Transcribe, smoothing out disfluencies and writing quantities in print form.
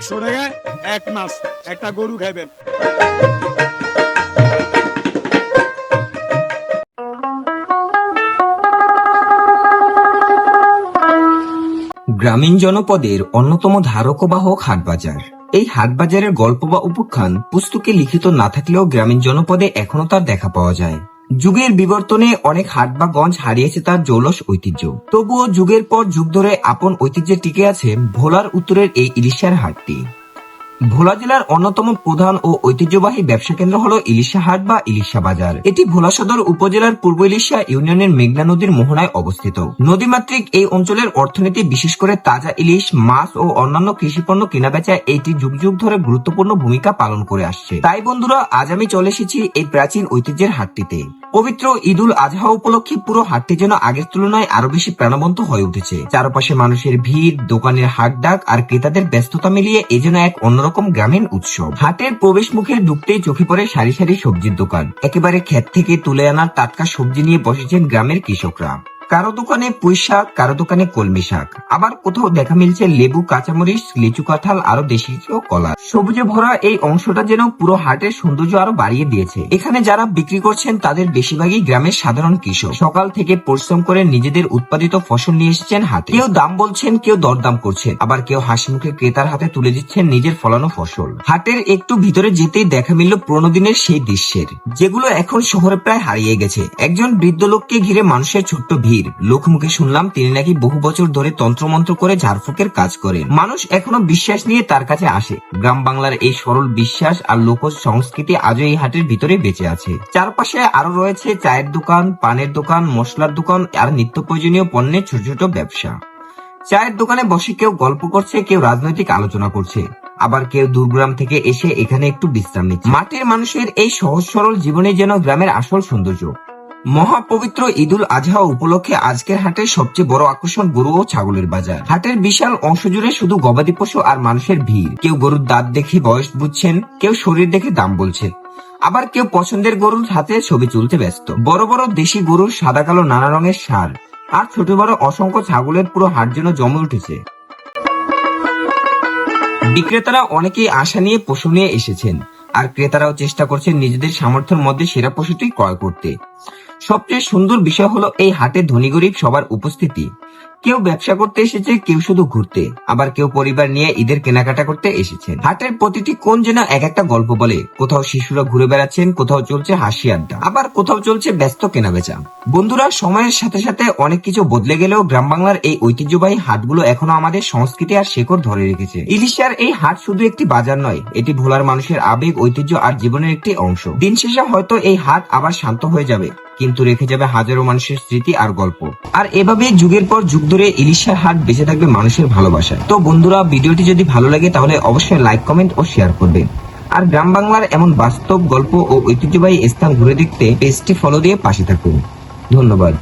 100 টাকায় 1 মাস একটা গরু খাবেন। গ্রামীণ জনপদের অন্যতম ধারক ও বাহক হাটবাজার। এই হাটবাজারের গল্প বা উপাখ্যান পুস্তকে লিখিত না থাকলেও গ্রামীণ জনপদে এখনো তার দেখা পাওয়া যায়। যুগের বিবর্তনে অনেক হাট বা গঞ্জ হারিয়েছে তার জৌলস ঐতিহ্য, তবুও যুগের পর যুগ ধরে আপন ঐতিহ্যে টিকে আছে ভোলার উত্তরের এই ইলিশার হাটটি। ভোলা জেলার অন্যতম প্রধান ও ঐতিহ্যবাহী ব্যবসা কেন্দ্র হলো ইলিশা হাট বা ইলিশা বাজার। এটি ভোলা সদর উপজেলার পূর্ব ইলিশা ইউনিয়নের মেঘনা নদীর মোহনায় অবস্থিত। নদীমাতৃক এই অঞ্চলের অর্থনীতি বিশেষ করে তাজা ইলিশ, মাছ ও অন্যান্য কৃষিপণ্য কেনাবেচায় এটি যুগ যুগ ধরে গুরুত্বপূর্ণ ভূমিকা পালন করে আসছে। তাই বন্ধুরা, আজ আমি চলে এসেছি এই প্রাচীন ঐতিহ্যের হাটটিতে। পবিত্র ঈদুল আজহা উপলক্ষে পুরো হাটটি যেন আগের তুলনায় আরো বেশি প্রাণবন্ত হয়ে উঠেছে। চারপাশে মানুষের ভিড়, দোকানের হাট ডাক আর ক্রেতাদের ব্যস্ততা মিলিয়ে এ যেন এক অন্যরকম গ্রামীণ উৎসব। হাটের প্রবেশ মুখে ঢুকতেই চোখে পড়ে সারি সারি সবজির দোকান। একেবারে ক্ষেত থেকে তুলে আনা টাটকা সবজি নিয়ে বসেছেন গ্রামের কৃষকরা। কারো দোকানে পুঁই শাক, কারো দোকানে কলমি শাক, আবার কোথাও দেখা মিলছে লেবু, কাঁচামরিচ, লিচু, কাঁঠাল, আরো দেশি কলা। সবুজে ভরা এই অংশটা যেন পুরো হাটের সৌন্দর্য আরো বাড়িয়ে দিয়েছে। এখানে যারা বিক্রি করছেন তাদের বেশিরভাগই গ্রামের সাধারণ কৃষক। সকাল থেকে পরিশ্রম করে নিজেদের উৎপাদিত ফসল নিয়ে এসেছেন হাটে। কেউ দাম বলছেন, কেউ দরদাম করছেন, আবার কেউ হাসি মুখে ক্রেতার হাতে তুলে দিচ্ছেন নিজের ফলানো ফসল। হাটের একটু ভিতরে যেতেই দেখা মিলল পুরোনো দিনের সেই দৃশ্যের, যেগুলো এখন শহরে প্রায় হারিয়ে গেছে। একজন বৃদ্ধ লোককে ঘিরে মানুষের ছোট্ট ভিড়। লোকমুখে শুনলাম তিনি নাকি বহু বছর ধরে তন্ত্রমন্ত্র করে ঝাড়ফুঁকের কাজ করেন। মানুষ এখনো বিশ্বাস নিয়ে তার কাছে আসে। গ্রাম বাংলার এই সরল বিশ্বাস আর লোক সংস্কৃতি আজও এই হাটের ভিতরে বেঁচে আছে। চারপাশে আরো রয়েছে চায়ের দোকান, পানের দোকান, মশলার দোকান আর নিত্য প্রয়োজনীয় পণ্যের ছোট ছোট ব্যবসা। চায়ের দোকানে বসে কেউ গল্প করছে, কেউ রাজনৈতিক আলোচনা করছে, আবার কেউ দূরগ্রাম থেকে এসে এখানে একটু বিশ্রাম নিচ্ছে। মাটির মানুষের এই সহজ সরল জীবনে যেন গ্রামের আসল সৌন্দর্য। মহাপবিত্র ঈদুল আজহা উপলক্ষে আজকের হাটের সবচেয়ে বড় আকর্ষণ গরু ও ছাগলের বাজার। হাটের বিশাল অংশ জুড়ে শুধু গবাদি পশু আর মানুষের ভিড়। কেউ গরুর দাঁত দেখে বয়স বুঝছেন, কেউ শরীর দেখে দাম বলছেন, আবার কেউ পছন্দের গরুর হাতে ছবি তুলতে ব্যস্ত। বড় বড় দেশি গরুর সাদা কালো নানা রঙের ষাঁড় আর ছোট বড় অসংখ্য ছাগলের পুরো হাট যেন জমে উঠেছে। বিক্রেতারা অনেকেই আশা নিয়ে পশু নিয়ে এসেছেন, আর ক্রেতারাও চেষ্টা করছেন নিজেদের সামর্থ্যের মধ্যে সেরা পশুটি ক্রয় করতে। সবচেয়ে সুন্দর বিষয় হলো এই হাটে ধনী গরিব সবার উপস্থিতি। কেউ ব্যবসা করতে এসেছে, কেউ শুধু ঘুরতে, আবার কেউ পরিবার নিয়ে ঈদের কেনাকাটা করতে এসেছেন। হাটের প্রতিটি কোণ যেন এক একটা গল্প বলে। কোথাও শিশুরা ঘুরে বেড়াচ্ছেন, কোথাও চলছে হাসি আড্ডা, আবার কোথাও চলছে ব্যস্ত কেনাবেচা। বন্ধুরা, সময়ের সাথে সাথে অনেক কিছু বদলে গেলেও গ্রাম বাংলার এই ঐতিহ্যবাহী হাটগুলো এখনো আমাদের সংস্কৃতি আর শেকড় ধরে রেখেছে। ইলিশার এই হাট শুধু একটি বাজার নয়, এটি ভোলার মানুষের আবেগ, ঐতিহ্য আর জীবনের একটি অংশ। দিন শেষে হয়তো এই হাট আবার শান্ত হয়ে যাবে, কিন্তু রেখে যাবে হাজারো মানুষের স্মৃতি আর গল্প। আর এভাবে যুগের পর যুগ ধরে ইলিশার হাট বেঁচে থাকবে মানুষের ভালোবাসায়। তো বন্ধুরা, ভিডিওটি যদি ভালো লাগে তাহলে অবশ্যই লাইক, কমেন্ট ও শেয়ার করবেন। আর গ্রাম বাংলার এমন বাস্তব গল্প ও ঐতিহ্যবাহী স্থান ঘুরে দেখতে পেজটি ফলো দিয়ে পাশে থাকুন। ধন্যবাদ।